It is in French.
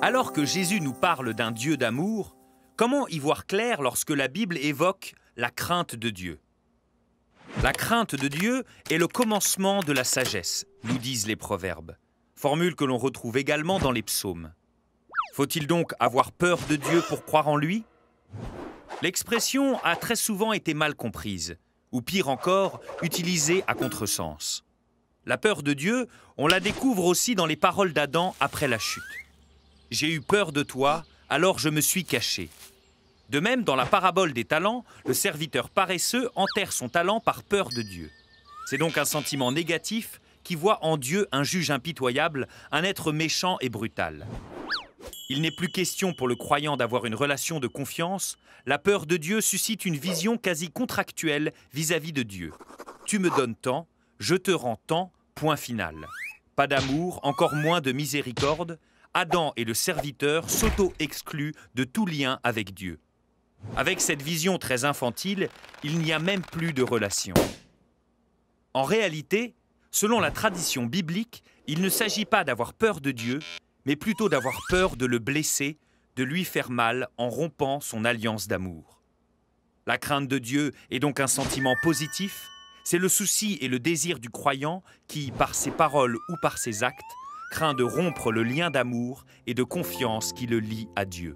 Alors que Jésus nous parle d'un Dieu d'amour, comment y voir clair lorsque la Bible évoque la crainte de Dieu? La crainte de Dieu est le commencement de la sagesse, nous disent les proverbes, formule que l'on retrouve également dans les psaumes. Faut-il donc avoir peur de Dieu pour croire en lui? L'expression a très souvent été mal comprise, ou pire encore, utilisée à contresens. La peur de Dieu, on la découvre aussi dans les paroles d'Adam après la chute. « J'ai eu peur de toi, alors je me suis caché ». De même, dans la parabole des talents, le serviteur paresseux enterre son talent par peur de Dieu. C'est donc un sentiment négatif qui voit en Dieu un juge impitoyable, un être méchant et brutal. Il n'est plus question pour le croyant d'avoir une relation de confiance. La peur de Dieu suscite une vision quasi contractuelle vis-à-vis de Dieu. Tu me donnes tant, je te rends tant, point final. Pas d'amour, encore moins de miséricorde. Adam et le serviteur s'auto-excluent de tout lien avec Dieu. Avec cette vision très infantile, il n'y a même plus de relation. En réalité, selon la tradition biblique, il ne s'agit pas d'avoir peur de Dieu, mais plutôt d'avoir peur de le blesser, de lui faire mal en rompant son alliance d'amour. La crainte de Dieu est donc un sentiment positif, c'est le souci et le désir du croyant qui, par ses paroles ou par ses actes, craint de rompre le lien d'amour et de confiance qui le lie à Dieu.